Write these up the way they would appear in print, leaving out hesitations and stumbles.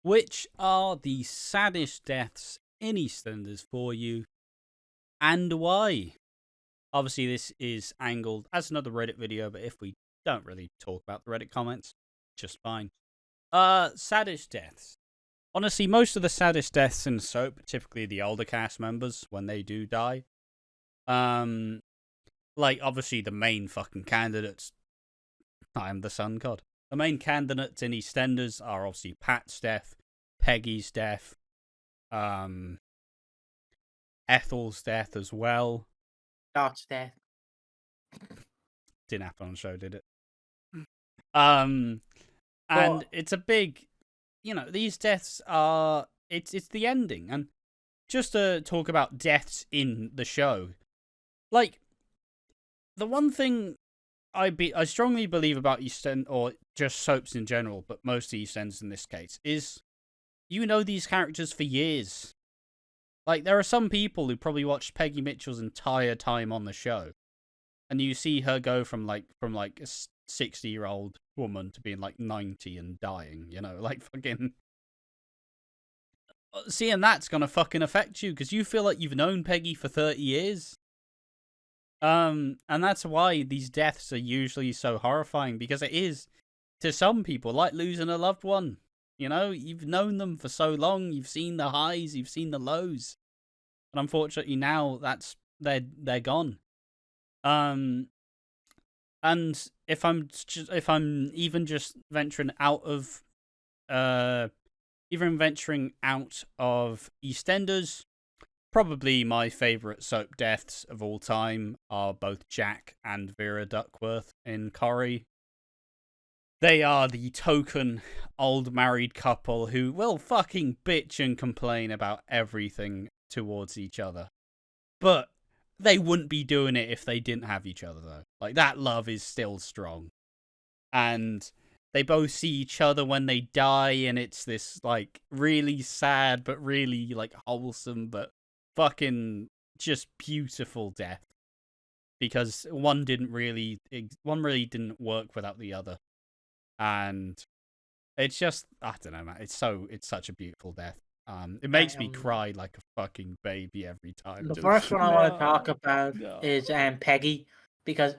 which are the saddest deaths in EastEnders for you, and why? Obviously, this is angled as another Reddit video, but if we don't really talk about the Reddit comments, just fine. Saddest deaths. Honestly, most of the saddest deaths in soap are typically the older cast members when they do die. Like, obviously, the main fucking candidates. I am the sun god. The main candidates in EastEnders are obviously Pat's death, Peggy's death, Ethel's death as well. Dot's death. Didn't happen on the show, did it? And it's a big, these deaths are, it's the ending. And just to talk about deaths in the show, like, the one thing I strongly believe about EastEnders, or just soaps in general, but mostly EastEnders in this case, is these characters for years. Like, there are some people who probably watched Peggy Mitchell's entire time on the show, and you see her go from a 60-year-old woman to being like 90 and dying, like fucking. Seeing that's gonna fucking affect you because you feel like you've known Peggy for 30 years. And that's why these deaths are usually so horrifying, because it is, to some people, like losing a loved one. You've known them for so long, you've seen the highs, you've seen the lows. And unfortunately now they're gone. And if I'm even just venturing out of EastEnders, probably my favourite soap deaths of all time are both Jack and Vera Duckworth in Corrie. They are the token old married couple who will fucking bitch and complain about everything towards each other. But they wouldn't be doing it if they didn't have each other, though. Like, that love is still strong. And they both see each other when they die, and it's this, like, really sad, but really, like, wholesome, but fucking just beautiful death. Because one really didn't work without the other. And it's just, I don't know, man. It's such a beautiful death. It makes me cry like a fucking baby every time. The first one I want to talk about is Peggy, because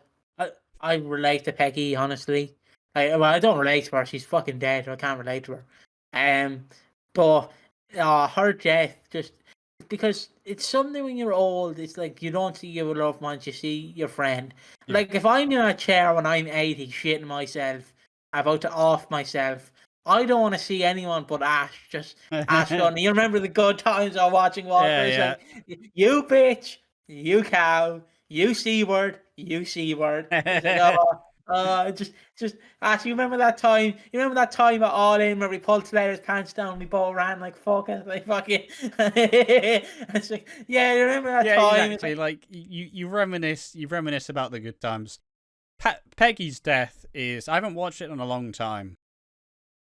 I relate to Peggy, honestly. I don't relate to her. She's fucking dead. I can't relate to her. But her death, just because it's something when you're old, it's like you don't see your loved ones, you see your friend. Yeah. Like, if I'm in a chair when I'm 80 shitting myself, about to off myself, I don't want to see anyone but Ash. Just Ash going, you remember the good times of watching Walford? Yeah. Like, you bitch, you cow, you C-word, you C-word. Like, just Ash, you remember that time? You remember that time at All In where we pulled Slater's pants down, we both ran like fucking. It's like, yeah, you remember that time? Exactly. Like you reminisce about the good times. Peggy's death is, I haven't watched it in a long time,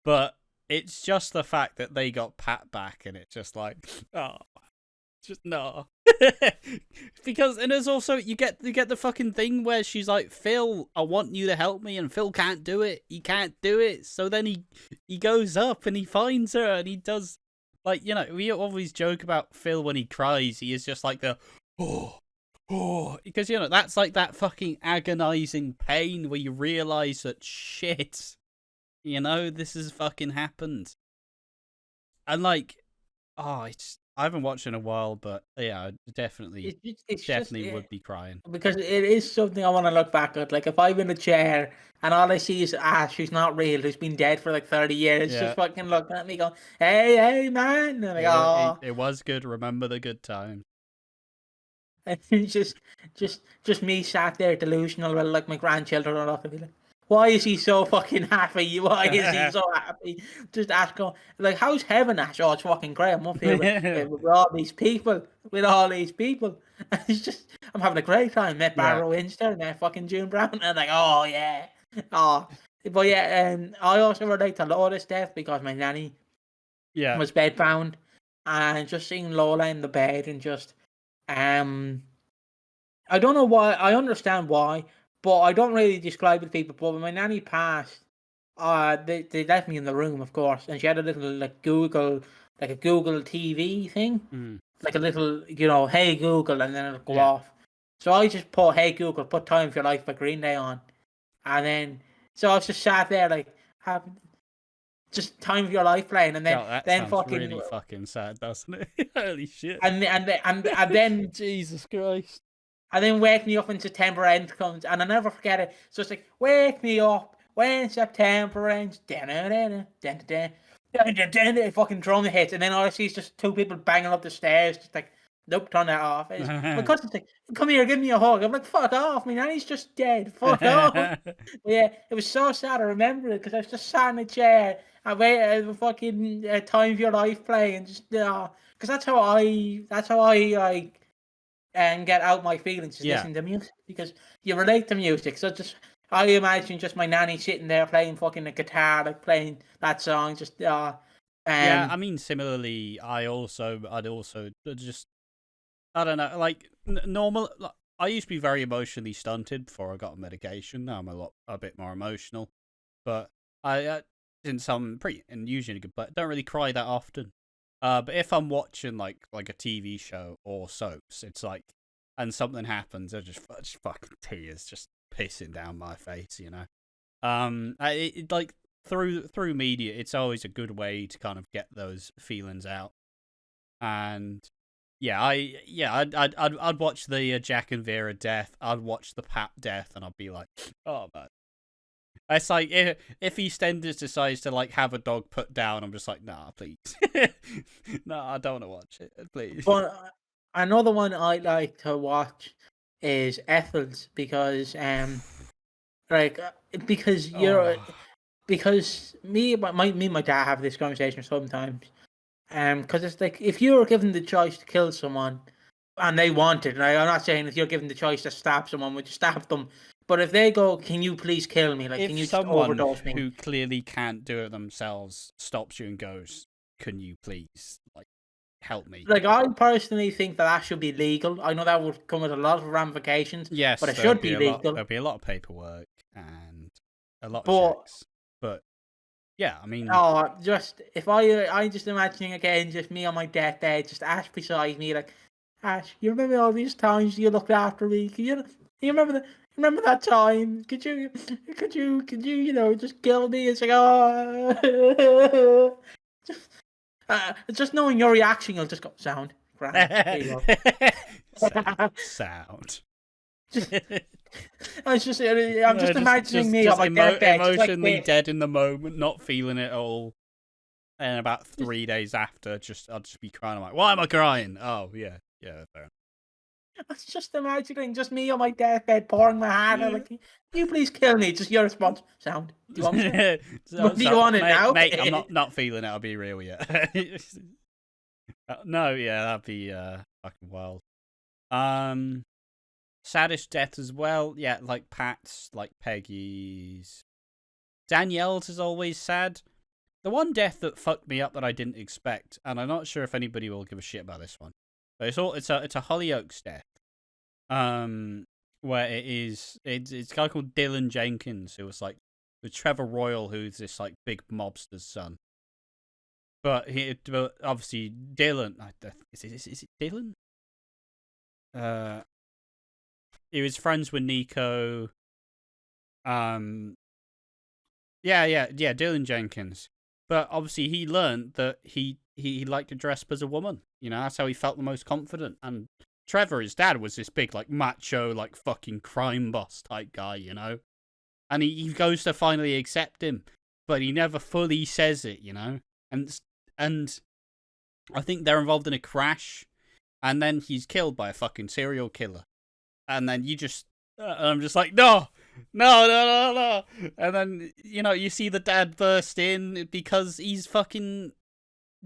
but it's just the fact that they got Pat back, and it's just like, oh, just no. Because, and there's also, you get the fucking thing where she's like, Phil, I want you to help me, and Phil can't do it. He can't do it. So then he goes up and he finds her, and he does, like, we always joke about Phil when he cries. He is just like the, because, that's like that fucking agonizing pain where you realize that shit, this has fucking happened. And like, I haven't watched in a while, but yeah, definitely would be crying. Because it is something I want to look back at. Like, if I'm in a chair and all I see is Ash, who's not real, who's been dead for like 30 years, just fucking looking at me going, hey, man. And I'm like, it was good. Remember the good times. And just me sat there delusional, well, like my grandchildren are looking at me like, why is he so fucking happy? Why is he so happy? Just Ash going, like, how's heaven, Ash? Oh, it's fucking great. I'm up here with all these people. And it's just, I'm having a great time. Met Barrow Winster, met fucking June Brown. And I'm like, oh, yeah. Oh. But yeah, I also relate to Lola's death because my nanny was bedbound. And just seeing Lola in the bed and just, I don't know why. I understand why, but I don't really describe it to people. But when my nanny passed, they left me in the room, of course, and she had a little like a Google TV thing, like a little, Hey Google, and then it'll go off. So I just put Hey Google, put Time for Your Life by Green Day on, and then so I was just sat there like having just Time for Your Life playing, and That then sounds really fucking sad, doesn't it? Holy shit! And then Jesus Christ! And then Wake Me Up When September Ends comes, and I'll never forget it. So it's like, wake me up when September ends. Fucking drum hits, and then all I see is just two people banging up the stairs, just like, nope, turn that off. My cousin's like, come here, give me a hug. I'm like, fuck off, my nanny's just dead. Fuck off. Yeah, it was so sad. I remember it because I was just sat in a chair and waiting fucking Time of Your Life playing, just because that's how I and get out my feelings, just listen to music, because you relate to music. So I imagine just my nanny sitting there playing fucking a guitar, like playing that song, just yeah, I mean, similarly, I'd also just, I don't know, like normal. Like, I used to be very emotionally stunted before I got on medication. Now I'm a bit more emotional, but since I'm pretty and usually good, but don't really cry that often. But if I'm watching like a TV show or soaps, it's like, and something happens, I just fucking tears just pissing down my face, like through media, it's always a good way to kind of get those feelings out. And I'd watch the Jack and Vera death, I'd watch the Pat death, and I'd be like, oh man. It's like if EastEnders decides to like have a dog put down, I'm just like, nah, please, no, I don't want to watch it, please. But another one I like to watch is Ethel's, because because me and my dad have this conversation sometimes, because it's like, if you were given the choice to kill someone and they wanted, and I'm not saying if you're given the choice to stab someone, would you stab them? But if they go, can you please kill me? Like, if can you just someone overdose me? who clearly can't do it themselves stops you and goes, can you please, like, help me? Like, I personally think that should be legal. I know that would come with a lot of ramifications. Yes, but it should be legal. There'll be a lot of paperwork and a lot of checks. But yeah, I mean, just if I just imagining again, just me on my deathbed, just Ash beside me, like, Ash, you remember all these times you looked after me? You remember that time? Could you just kill me? It's like, oh, just knowing your reaction, you'll just go, sound. There you go. Sound. I'm just imagining me on my deathbed, emotionally dead in the moment, not feeling it all. And about 3 days after, I'll just be crying. I'm like, why am I crying? Oh yeah, fair enough. I was just imagining just me on my deathbed, pouring my heart out, like, can you please kill me? Just your response, sound. Do you want it? Do you want it now? Mate, I'm not feeling it, I'll be real yet. No, yeah, that'd be fucking wild. Saddest death as well. Yeah, like Pat's, like Peggy's. Danielle's is always sad. The one death that fucked me up that I didn't expect, and I'm not sure if anybody will give a shit about this one, but it's a Hollyoaks death. Where it's a guy called Dylan Jenkins, who was like with Trevor Royal, who's this like big mobster's son. But obviously Dylan, is it Dylan? He was friends with Nico. Yeah, Dylan Jenkins. But obviously he learned that he liked to dress up as a woman. That's how he felt the most confident. And Trevor, his dad, was this big, like, macho, like, fucking crime boss type guy, And he goes to finally accept him, but he never fully says it, And I think they're involved in a crash, and then he's killed by a fucking serial killer. And then I'm just like, no. And then, you see the dad burst in because he's fucking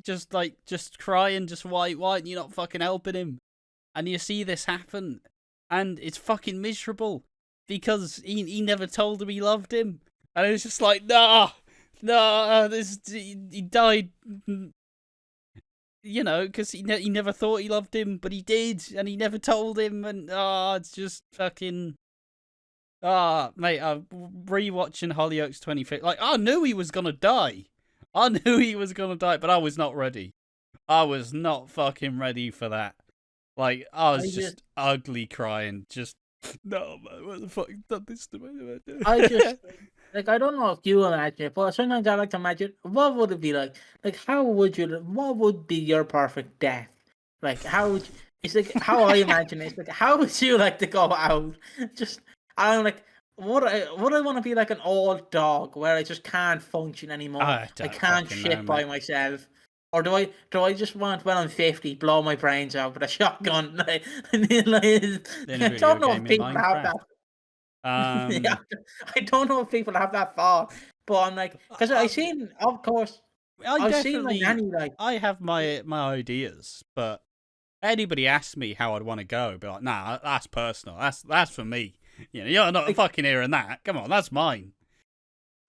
just crying, just white, and you're not fucking helping him. And you see this happen, and it's fucking miserable because he never told him he loved him. And it's just like, no, he died, because he never thought he loved him, but he did, and he never told him, and it's just fucking, Mate, rewatching Hollyoaks 25. Like, I knew he was gonna die. I knew he was gonna die, but I was not ready. I was not fucking ready for that. Like, I was just ugly crying. Just, no, man, what the fuck done this to me? I just, like, I don't know if you imagine it, but sometimes I like to imagine, what would it be like? Like, what would be your perfect death? Like, how would you, it's like, how I imagine it, it's like, how would you like to go out? Just, I'm like, would I want to be like an old dog where I just can't function anymore? I can't shit by myself. Or do I just want, when I'm 50, blow my brains out with a shotgun? I don't know if people have that. Yeah, I don't know if people have that thought, but I'm like, because I've seen, of course, I've seen my nanny, like, I have my ideas, but anybody asks me how I'd want to go, I'd be like, nah, that's personal. That's for me. You know, you're not fucking hearing that. Come on, that's mine.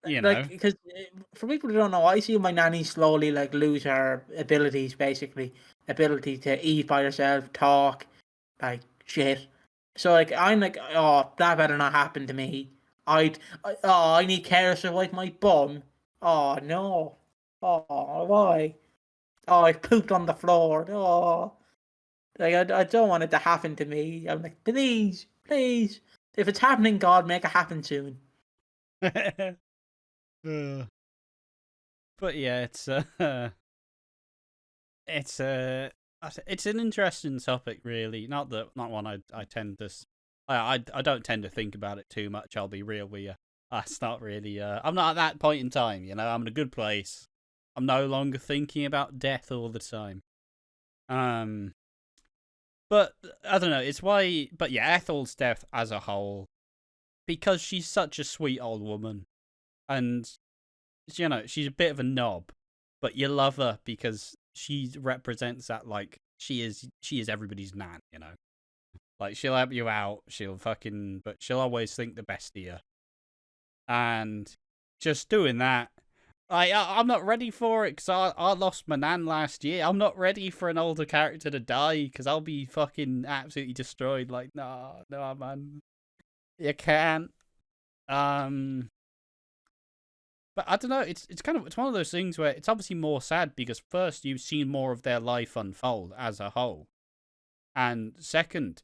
You know, because for people who don't know, I see my nanny slowly like lose her abilities, basically ability to eat by herself, talk, like shit. So like I'm like, oh, that better not happen to me. I need carers to wipe my bum. Oh no. Oh, why? Oh, I pooped on the floor. Oh, like I don't want it to happen to me. I'm like, please, please. If it's happening, God, make it happen soon. But yeah, it's an interesting topic, really. Not one I tend to. I don't tend to think about it too much. I'll be real with you. That's not really. I'm not at that point in time. You know, I'm in a good place. I'm no longer thinking about death all the time. But I don't know. It's why. But yeah, Ethel's death as a whole, because she's such a sweet old woman, and you know she's a bit of a knob, but you love her because she represents that, like, she is everybody's nan, you know. Like, she'll help you out, but she'll always think the best of you. And just doing that, I'm not ready for it, because I lost my nan last year. I'm not ready for an older character to die, because I'll be fucking absolutely destroyed. Like, no, man. You can't. But I don't know, it's one of those things where it's obviously more sad because first you've seen more of their life unfold as a whole. And second,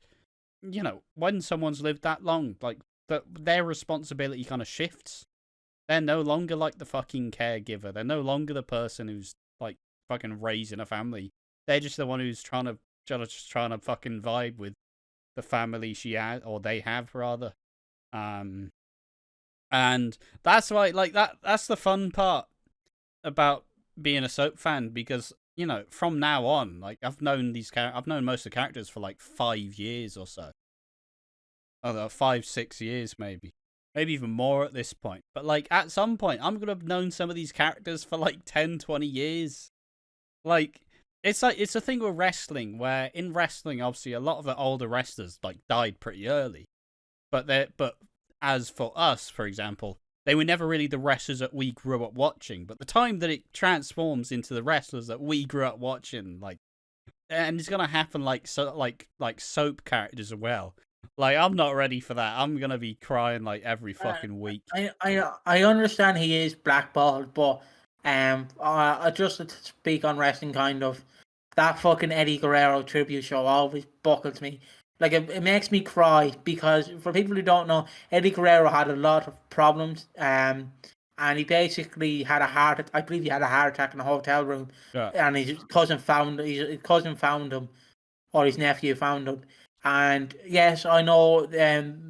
you know, when someone's lived that long, like, their responsibility kind of shifts. They're no longer like the fucking caregiver. They're no longer the person who's like fucking raising a family. They're just the one who's trying to fucking vibe with the family she has, or they have rather. And that's why, like, that's the fun part about being a soap fan, because, you know, from now on, like, I've known most of the characters for like 5 years or so. Oh, 5-6 years maybe even more at this point. But like, at some point, I'm gonna have known some of these characters for like 10-20 years. Like, it's a thing with wrestling, where in wrestling, obviously, a lot of the older wrestlers like died pretty early, but as for us, for example, they were never really the wrestlers that we grew up watching. But the time that it transforms into the wrestlers that we grew up watching, like, and it's gonna happen like soap characters as well. Like, I'm not ready for that. I'm gonna be crying like every fucking week. I understand he is blackballed, but just to speak on wrestling, kind of, that fucking Eddie Guerrero tribute show always buckles me. Like, it makes me cry, because for people who don't know, Eddie Guerrero had a lot of problems. And he basically had I believe he had a heart attack in a hotel room. Yeah. And his cousin found him, or his nephew found him. And yes, I know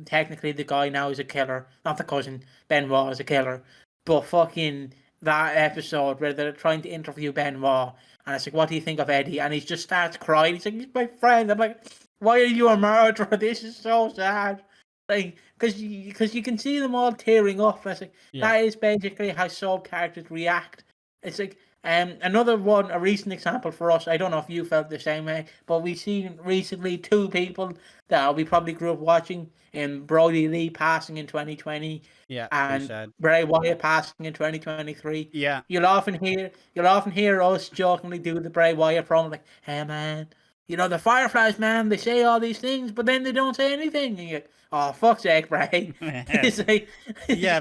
technically the guy now is a killer. Not the cousin, Benoit is a killer. But fucking that episode where they're trying to interview Benoit, and it's like, what do you think of Eddie? And he just starts crying. He's like, he's my friend. I'm like, why are you a murderer? This is so sad. Like, because you can see them all tearing up. It's like, that is basically how soap characters react. It's like, another one, a recent example for us, I don't know if you felt the same way, but we've seen recently two people that we probably grew up watching, in Brody Lee passing in 2020, and Bray Wyatt passing in 2023. Yeah. You'll often hear us jokingly do the Bray Wyatt promo, like, hey man, you know, the Fireflies, man, they say all these things, but then they don't say anything. And you're like, oh, fuck's sake, Bray. Yeah,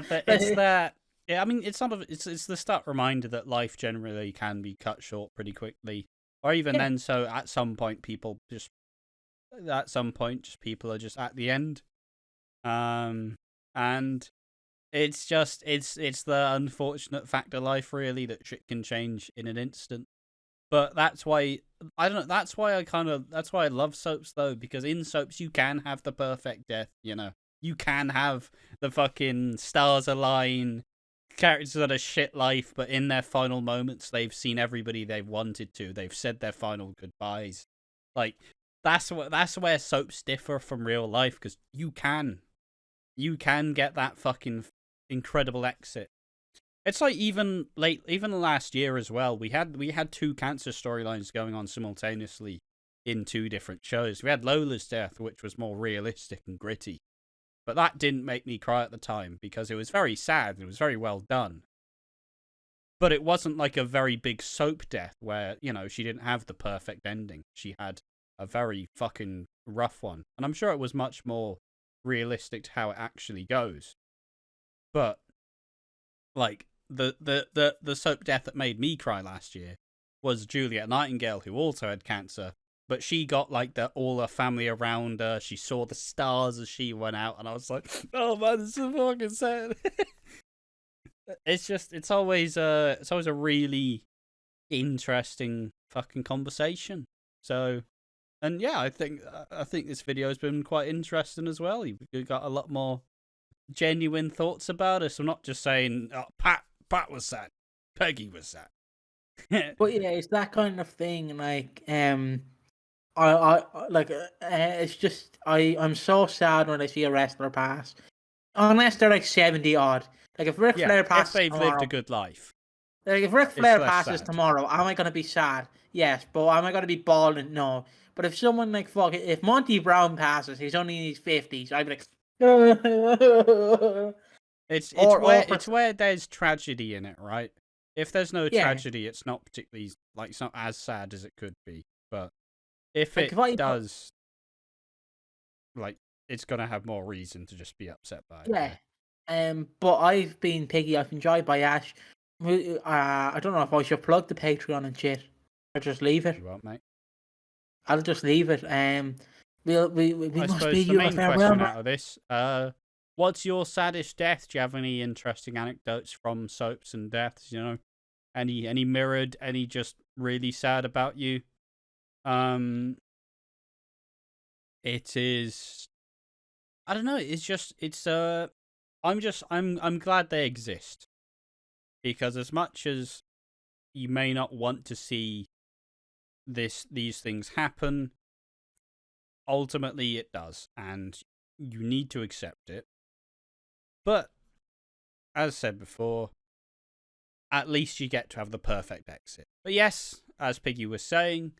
but it's that. Yeah, I mean, it's the stark reminder that life generally can be cut short pretty quickly, or even then. So at some point, people are just at the end, and it's the unfortunate fact of life, really, that shit can change in an instant. But that's why I don't know. That's why I love soaps, though, because in soaps you can have the perfect death. You know, you can have the fucking stars align, characters that are shit life, but in their final moments they've seen everybody they've wanted to. They've said their final goodbyes. Like that's where soaps differ from real life, because you can get that fucking incredible exit. It's like even last year as well. We had two cancer storylines going on simultaneously in two different shows. We had Lola's death, which was more realistic and gritty, but that didn't make me cry at the time because it was very sad. It was very well done, but it wasn't like a very big soap death where, you know, she didn't have the perfect ending. She had a very fucking rough one, and I'm sure it was much more realistic to how it actually goes. But like the soap death that made me cry last year was Juliet Nightingale, who also had cancer, but she got like all her family around her. She saw the stars as she went out, and I was like, oh man, this is so fucking sad. It's always a really interesting fucking conversation. So, and yeah, I think this video has been quite interesting as well. You've got a lot more genuine thoughts about us. I'm not just saying, oh, Pat was sad, Peggy was sad. But yeah, it's that kind of thing. Like, I like, it's just I'm so sad when I see a wrestler pass, unless they're like 70 odd. Like if Ric Flair passes, if they've tomorrow, lived a good life. Like if Ric Flair passes tomorrow, am I gonna be sad? Yes, but am I gonna be bawling? No. But if someone like if Monty Brown passes, he's only in his 50s, I'd be like. It's where there's tragedy in it, right? If there's no tragedy, it's not particularly it's not as sad as it could be. But if it does, it's gonna have more reason to just be upset by it. Yeah. But I've been Piggy. I've been joined by Ash. I don't know if I should plug the Patreon and shit, or just leave it. You want, mate? I'll just leave it. We I must suppose be the main question out of this. What's your saddest death? Do you have any interesting anecdotes from soaps and deaths? You know, any mirrored, any just really sad about you? It is. I don't know. I'm glad they exist, because as much as you may not want to see these things happen, ultimately it does, and you need to accept it. But as said before, at least you get to have the perfect exit. But yes, as Piggy was saying,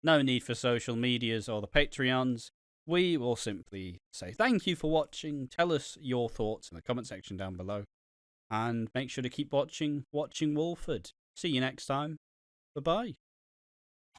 no need for social medias or the Patreons. We will simply say thank you for watching. Tell us your thoughts in the comment section down below. And make sure to keep watching Walford. See you next time. Bye-bye.